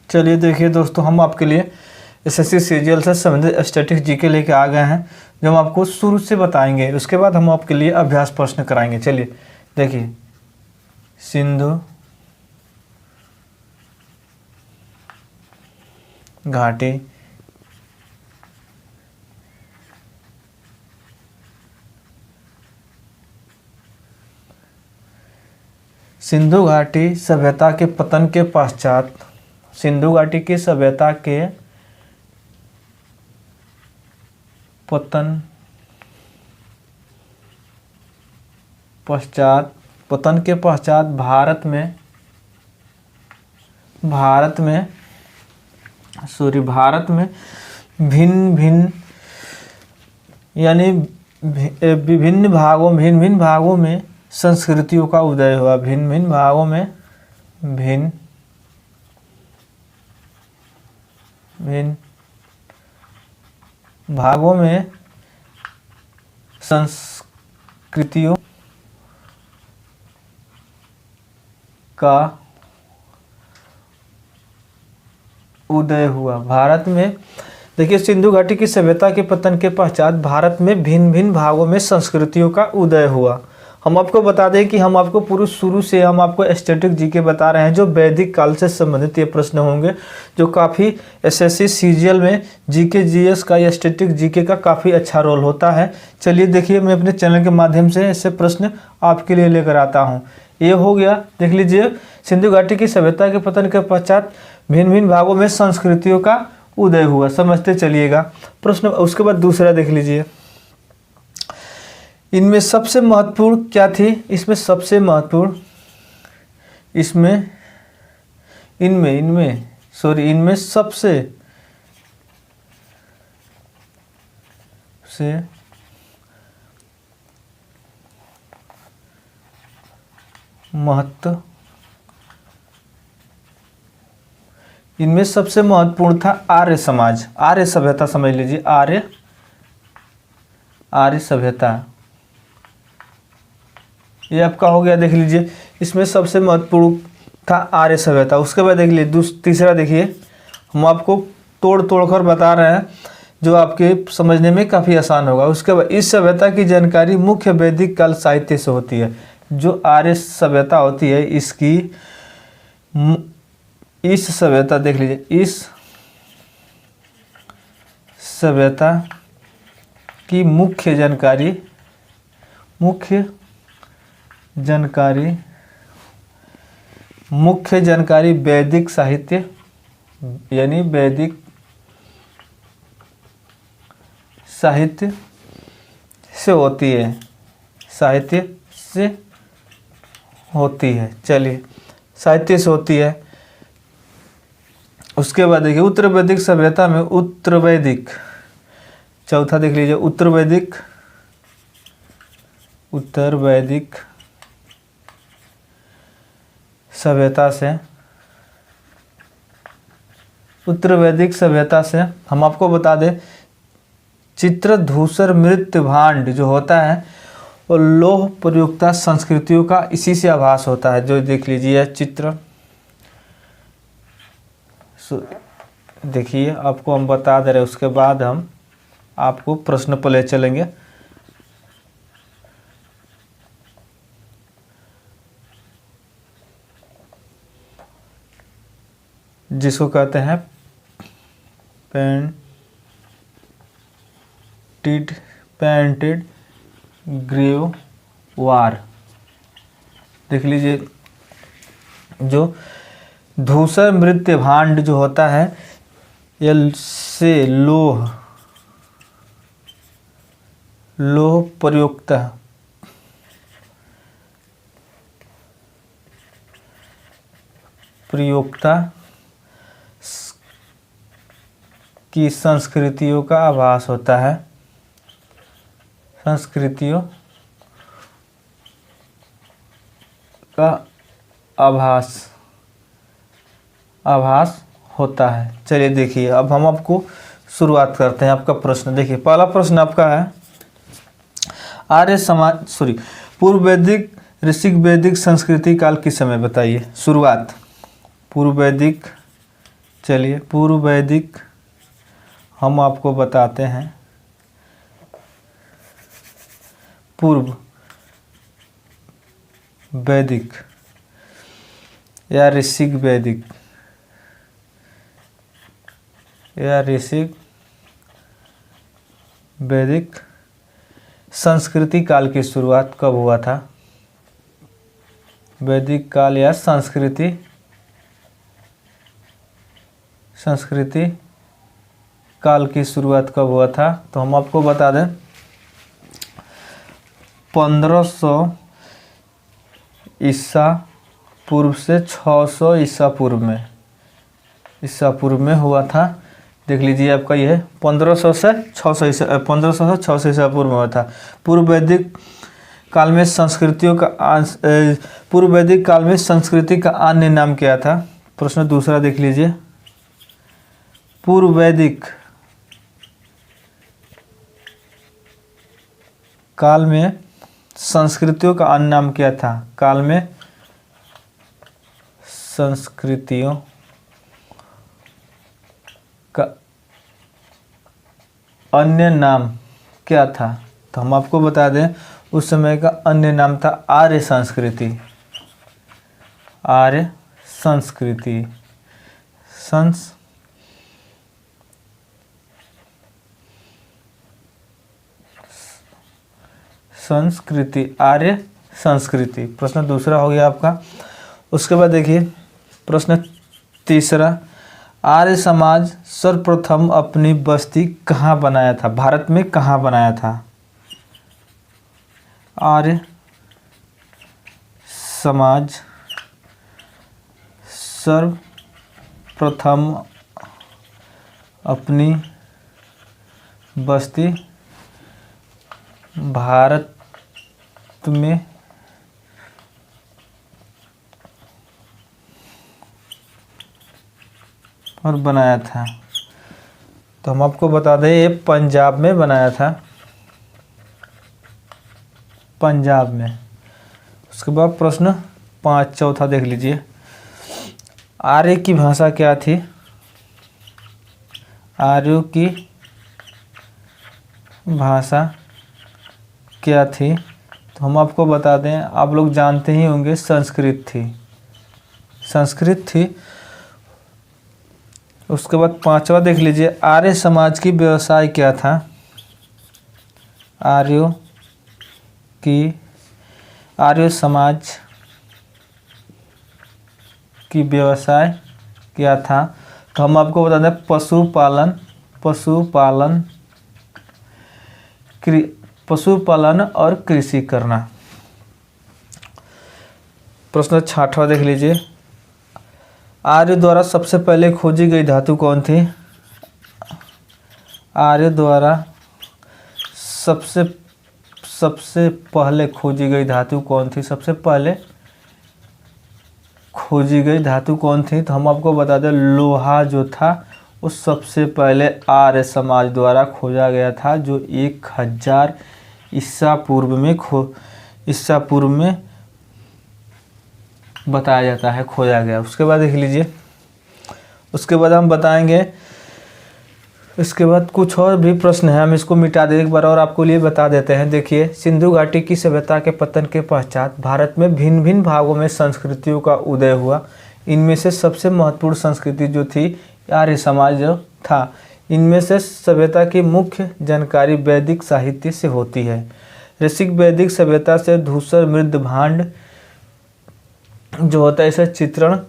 चलिए देखिए दोस्तों, हम आपके लिए एसएससी सीजीएल से संबंधित स्टैटिक जीके लेके आ गए हैं, जो हम आपको शुरू से बताएंगे। उसके बाद हम आपके लिए अभ्यास प्रश्न कराएंगे। चलिए देखिए, सिंधु घाटी सिंधु घाटी सभ्यता के पतन के पश्चात सिंधु घाटी की सभ्यता के पतन के पश्चात भारत में भिन्न भिन्न भागों में संस्कृतियों का उदय हुआ। भिन्न भागों में संस्कृतियों का उदय हुआ। भारत में देखिए, सिंधु घाटी की सभ्यता के पतन के पश्चात भारत में भिन्न भागों में संस्कृतियों का उदय हुआ। हम आपको बता दें कि हम आपको पूरे शुरू से हम आपको स्टैटिक जीके बता रहे हैं, जो वैदिक काल से संबंधित ये प्रश्न होंगे, जो काफ़ी एसएससी सीजीएल में जीके जीएस का या स्टैटिक जीके का काफ़ी अच्छा रोल होता है। चलिए देखिए, मैं अपने चैनल के माध्यम से ऐसे प्रश्न आपके लिए लेकर आता हूँ। ये हो गया, देख लीजिए, सिंधु घाटी की सभ्यता के पतन के पश्चात भिन्न भागों में संस्कृतियों का उदय हुआ। समझते चलिएगा प्रश्न। उसके बाद दूसरा देख लीजिए, इनमें सबसे महत्वपूर्ण क्या थी? इनमें सबसे महत्वपूर्ण था आर्य समाज, आर्य सभ्यता। समझ लीजिए, आर्य सभ्यता ये आपका हो गया। देख लीजिए, इसमें सबसे महत्वपूर्ण था आर्य सभ्यता। उसके बाद देख लीजिए, तीसरा देखिए, हम आपको तोड़ कर बता रहे हैं, जो आपके समझने में काफ़ी आसान होगा। उसके बाद इस सभ्यता की जानकारी मुख्य वैदिक काल साहित्य से होती है। जो आर्य सभ्यता होती है, इस सभ्यता देख लीजिए, इस सभ्यता की मुख्य जानकारी वैदिक साहित्य यानी वैदिक साहित्य से होती है। चलिए, साहित्य से होती है। उसके बाद देखिए, उत्तर वैदिक सभ्यता में चौथा देख लीजिए, उत्तर वैदिक सभ्यता से हम आपको बता दें, चित्र धूसर मृत्यु भांड जो होता है, वो लौह प्रयुक्ता संस्कृतियों का इसी से आभास होता है। जो देख लीजिए चित्र, देखिए आपको हम बता दे रहे हैं। उसके बाद हम आपको प्रश्न पर ले चलेंगे। जिसको कहते हैं पेंटेड ग्रेव वार। देख लीजिए, जो धूसर मृत्यु भांड जो होता है, ये से लोह प्रयुक्ता की संस्कृतियों का आभास होता है। संस्कृतियों का आभास होता है। चलिए देखिए, अब हम आपको शुरुआत करते हैं। आपका प्रश्न देखिए, पहला प्रश्न आपका है, पूर्व वैदिक ऋषिक वैदिक संस्कृति काल किस समय बताइए। शुरुआत, पूर्व वैदिक चलिए पूर्व वैदिक हम आपको बताते हैं। पूर्व वैदिक या ऋषिक वैदिक या ऋषिक वैदिक संस्कृति काल की शुरुआत कब हुआ था? वैदिक काल या संस्कृति काल की शुरुआत कब हुआ था? तो हम आपको बता दें 1500 ईसा पूर्व से 600 ईसा पूर्व में हुआ था। देख लीजिए आपका यह 1500 से 600 ईसा पूर्व में हुआ था। पूर्व वैदिक काल में संस्कृति का अन्य नाम क्या था? प्रश्न दूसरा देख लीजिए। पूर्व वैदिक काल में संस्कृतियों का अन्य नाम क्या था? काल में संस्कृतियों का अन्य नाम क्या था? तो हम आपको बता दें उस समय का अन्य नाम था आर्य संस्कृति। आर्य संस्कृति आर्य संस्कृति। प्रश्न दूसरा हो गया आपका। उसके बाद देखिए प्रश्न तीसरा, आर्य समाज सर्वप्रथम अपनी बस्ती कहाँ बनाया था? भारत में कहाँ बनाया था? आर्य समाज सर्वप्रथम अपनी बस्ती भारत में और बनाया था। तो हम आपको बता दें ये पंजाब में बनाया था, पंजाब में। उसके बाद प्रश्न 5 चौथा देख लीजिए। आर्य की भाषा क्या थी? आर्यों की भाषा क्या थी? तो हम आपको बता दें, आप लोग जानते ही होंगे संस्कृत थी। उसके बाद 5वां देख लीजिए, आर्य समाज की व्यवसाय क्या था? आर्य समाज की व्यवसाय क्या था? तो हम आपको बता दें पशुपालन और कृषि करना। प्रश्न 6वां देख लीजिए, आर्य द्वारा सबसे पहले खोजी गई धातु कौन थी? आर्य द्वारा सबसे पहले खोजी गई धातु कौन थी? सबसे पहले खोजी गई धातु कौन थी? तो हम आपको बता दें लोहा जो था वो सबसे पहले आर्य समाज द्वारा खोजा गया था, जो 1000 ईसा पूर्व में बताया जाता है खोजा गया। उसके बाद देख लीजिए, उसके बाद हम बताएंगे, इसके बाद कुछ और भी प्रश्न है, हम इसको मिटा दे एक बार और आपको लिए बता देते हैं। देखिए, सिंधु घाटी की सभ्यता के पतन के पश्चात भारत में भिन्न भिन्न भागों में संस्कृतियों का उदय हुआ। इनमें से सबसे महत्वपूर्ण संस्कृति जो थी आर्य समाज जो था। इनमें से सभ्यता की मुख्य जानकारी वैदिक साहित्य से होती है। ऋषिक वैदिक सभ्यता से धूसर मृद भांड जो होता है, इसे चित्रण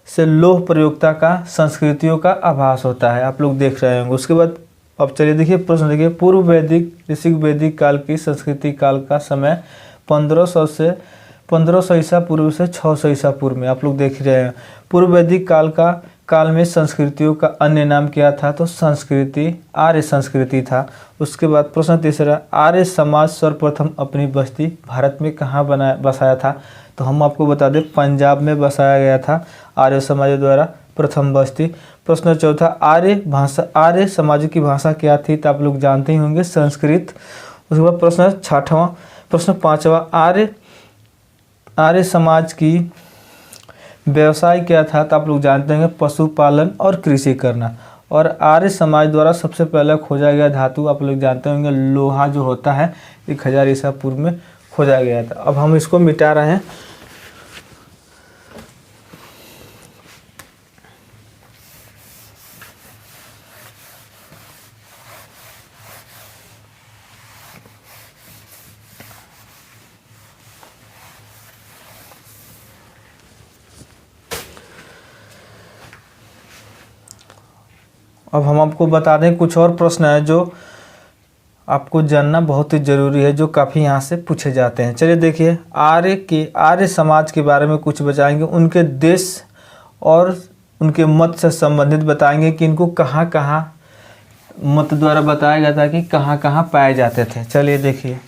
से लोह प्रयोगता का संस्कृतियों का आभास होता है। आप लोग देख रहे होंगे। उसके बाद अब चलिए देखिए प्रश्न देखिए, पूर्व वैदिक ऋषिक वैदिक काल की संस्कृति काल का समय 1500 ईसा पूर्व से 600 ईसा पूर्व में। आप लोग देख रहे हैं। पूर्व वैदिक काल में संस्कृतियों का अन्य नाम क्या था? तो संस्कृति आर्य संस्कृति था। उसके बाद प्रश्न तीसरा, आर्य समाज सर्वप्रथम अपनी बस्ती भारत में कहाँ बसाया था? तो हम आपको बता दें पंजाब में बसाया गया था आर्य समाज द्वारा प्रथम बस्ती। प्रश्न चौथा, आर्य समाज की भाषा क्या थी? तो आप लोग जानते ही होंगे संस्कृत। उसके बाद प्रश्न 5वां, आर्य समाज की व्यवसाय क्या था, तो आप लोग जानते हैं पशुपालन और कृषि करना। और आर्य समाज द्वारा सबसे पहले खोजा गया धातु आप लोग जानते होंगे लोहा जो होता है 1000 ईसा पूर्व में खोजा गया था। अब हम इसको मिटा रहे हैं। अब हम आपको बता दें कुछ और प्रश्न है जो आपको जानना बहुत ही ज़रूरी है, जो काफ़ी यहाँ से पूछे जाते हैं। चलिए देखिए, आर्य समाज के बारे में कुछ बताएंगे, उनके देश और उनके मत से संबंधित बताएंगे कि इनको कहाँ कहाँ मत द्वारा बताया गया था कि कहाँ कहाँ पाए जाते थे। चलिए देखिए,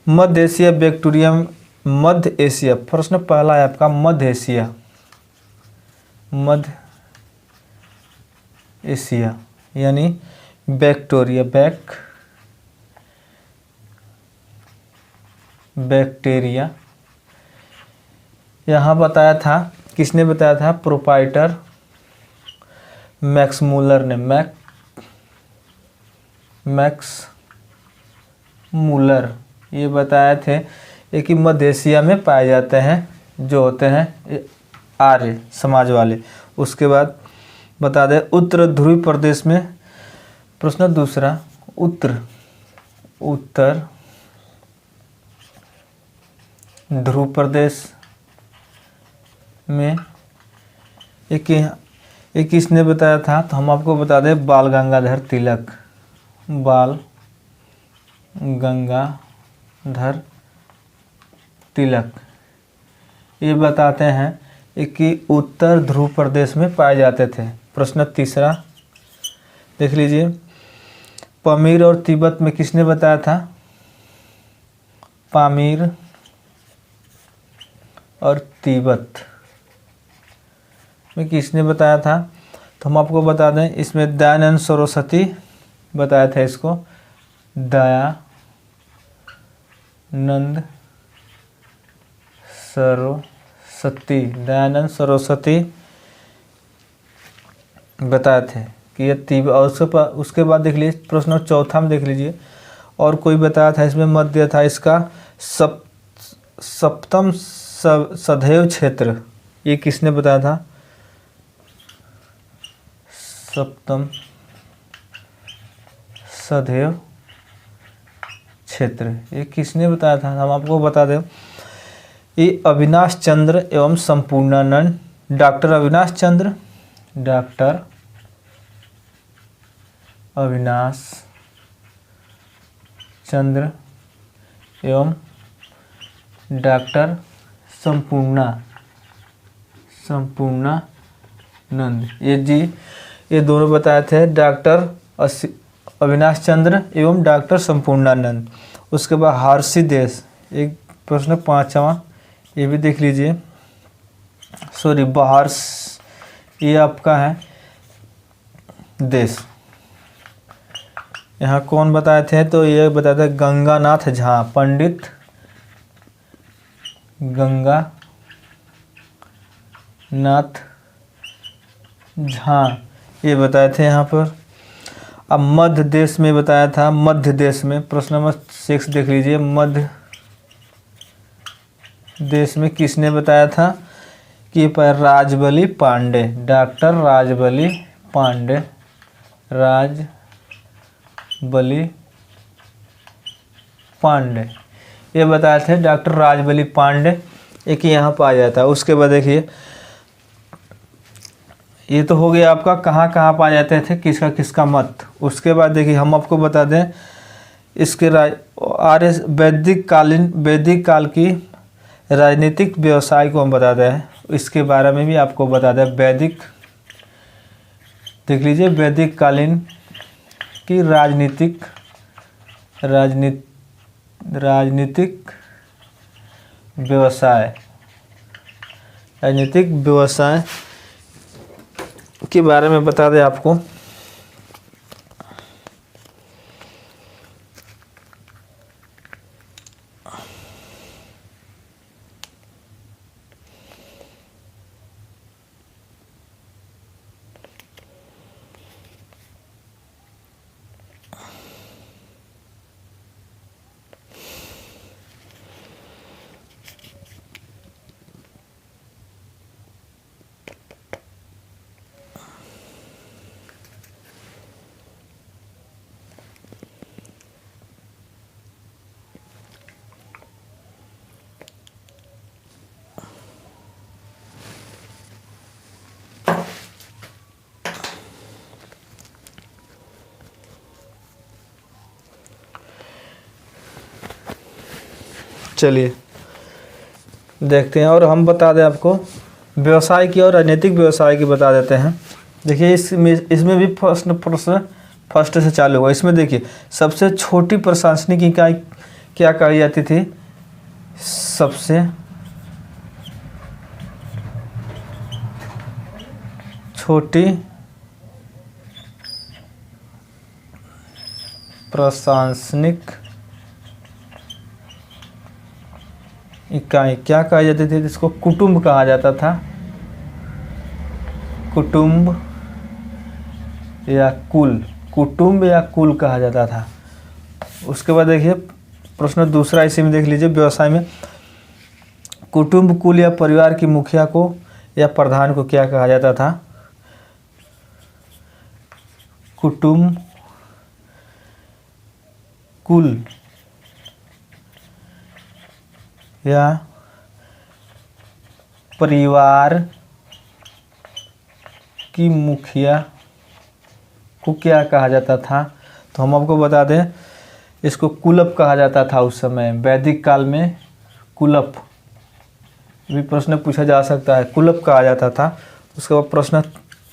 मध्य एशिया बैक्टीरियम, मध्य एशिया, प्रश्न पहला है आपका मध्य एशिया, मध्य एशिया यानी बैक्टीरिया, बैक्टीरिया यहाँ बताया था, किसने बताया था, प्रोपाइटर मैक्स मूलर ने, मैक्स मूलर ये बताए थे ये कि मध्य एशिया में पाए जाते हैं जो होते हैं आर्य समाज वाले। उसके बाद बता दें उत्तर ध्रुवीय प्रदेश में, प्रश्न दूसरा, उत्तर ध्रुव प्रदेश में एक किसने बताया था, तो हम आपको बता दें बाल गंगाधर तिलक, बाल गंगाधर तिलक ये बताते हैं कि उत्तर ध्रुव प्रदेश में पाए जाते थे। प्रश्न तीसरा देख लीजिए, पामीर और तिब्बत में किसने बताया था, पामीर और तिब्बत में किसने बताया था, तो हम आपको बता दें इसमें दयानंद सरस्वती बताया था इसको, दयानंद सरस्वती बताए थे कि ये तीव्र। और उसके बाद देख लीजिए प्रश्न चौथा में देख लीजिए, और कोई बताया था इसमें मध्य था इसका सप्तम सदैव क्षेत्र, ये किसने बताया था, सप्तम सदैव क्षेत्र ये किसने बताया था, हम आपको बता दें ये अविनाश चंद्र एवं संपूर्णानंद, डॉक्टर अविनाश चंद्र, डॉक्टर अविनाश चंद्र एवं डॉक्टर संपूर्णानंद ये दोनों बताए थे, डॉक्टर अविनाश चंद्र एवं डॉक्टर संपूर्णानंद। उसके बाद हारसी देश, एक प्रश्न पांचवा ये भी देख लीजिए, सॉरी बहार्स ये आपका है देश, यहाँ कौन बताए थे, तो ये बताए थे गंगानाथ झा, पंडित गंगानाथ झा ये बताए थे यहाँ पर। अब मध्य देश में बताया था, मध्य देश में प्रश्न नंबर 6 देख लीजिए, मध्य देश में किसने बताया था कि राजबली पांडे, डॉक्टर राजबली पांडे ये बताए थे, डॉक्टर राजबली पांडे एक यहाँ पाया जाता है। उसके बाद देखिए ये तो हो गया आपका कहाँ कहाँ पाए जाते थे, किसका किसका मत। उसके बाद देखिए हम आपको बता दें इसके आर्य वैदिक काल की राजनीतिक व्यवसाय को हम बता दें, इसके बारे में भी आपको बता दें। वैदिक देख लीजिए, वैदिक कालीन की राजनीतिक व्यवसाय के बारे में बता दें आपको। चलिए देखते हैं, और हम बता दें आपको व्यवसाय की और अनैतिक व्यवसाय की बता देते हैं। देखिए इसमें भी प्रश्न फर्स्ट से चालू होगा। इसमें देखिए सबसे छोटी प्रशासनिक इकाई क्या कही जाती थी? सबसे छोटी प्रशासनिक इकाई क्या कही जाती थी? इसको कुटुंब कहा जाता था, कुटुंब या कुल, कुटुंब या कुल कहा जाता था। उसके बाद देखिए प्रश्न दूसरा इसी में देख लीजिए, व्यवसाय में कुटुंब, कुल या परिवार की मुखिया को या प्रधान को क्या कहा जाता था? कुटुंब, कुल या परिवार की मुखिया को क्या कहा जाता था? तो हम आपको बता दें इसको कुलप कहा जाता था उस समय, वैदिक काल में कुलप भी प्रश्न पूछा जा सकता है, कुलप कहा जाता था। उसके बाद प्रश्न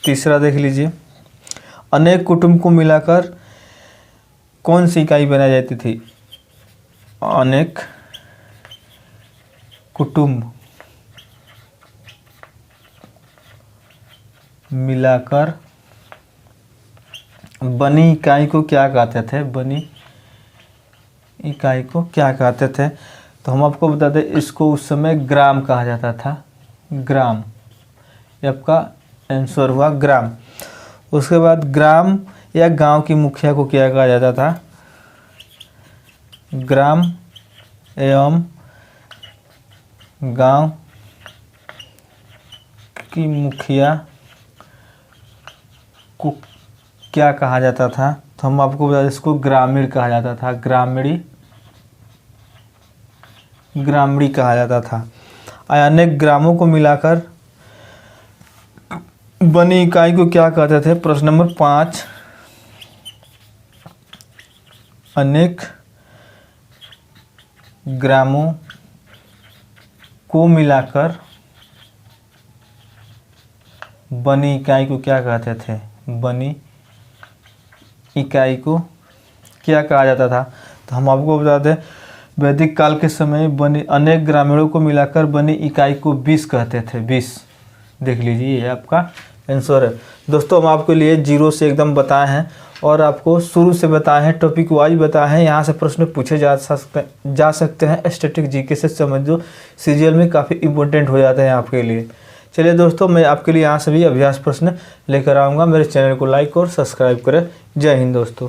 तीसरा देख लीजिए, अनेक कुटुंब को मिलाकर कौन सी इकाई बनाई जाती थी? अनेक कुटुंब मिलाकर बनी इकाई को क्या कहते थे? बनी इकाई को क्या कहते थे? तो हम आपको बता दें इसको उस समय ग्राम कहा जाता था, ग्राम। ये आपका आंसर हुआ ग्राम। उसके बाद ग्राम या गांव की मुखिया को क्या कहा जाता था? ग्राम एवं गांव की मुखिया को क्या कहा जाता था? तो हम आपको बता दें इसको ग्रामीण कहा जाता था, ग्रामीणी कहा जाता था। अनेक ग्रामों को मिलाकर बनी इकाई को क्या कहते थे? प्रश्न नंबर 5, अनेक ग्रामों को मिलाकर बनी इकाई को क्या कहते थे? बनी इकाई को क्या कहा जाता था? तो हम आपको बता दें वैदिक काल के समय बनी अनेक ग्रामीणों को मिलाकर बनी इकाई को 20 कहते थे, 20। देख लीजिए ये आपका आंसर है। दोस्तों हम आपके लिए जीरो से एकदम बताए हैं और आपको शुरू से बताए हैं, टॉपिक वाइज बताए हैं। यहाँ से प्रश्न पूछे जा सकते हैं। स्टैटिक जीके से समझो, सीजीएल में काफ़ी इंपॉर्टेंट हो जाते हैं आपके लिए। चलिए दोस्तों मैं आपके लिए यहाँ से भी अभ्यास प्रश्न लेकर आऊँगा। मेरे चैनल को लाइक और सब्सक्राइब करें। जय हिंद दोस्तों।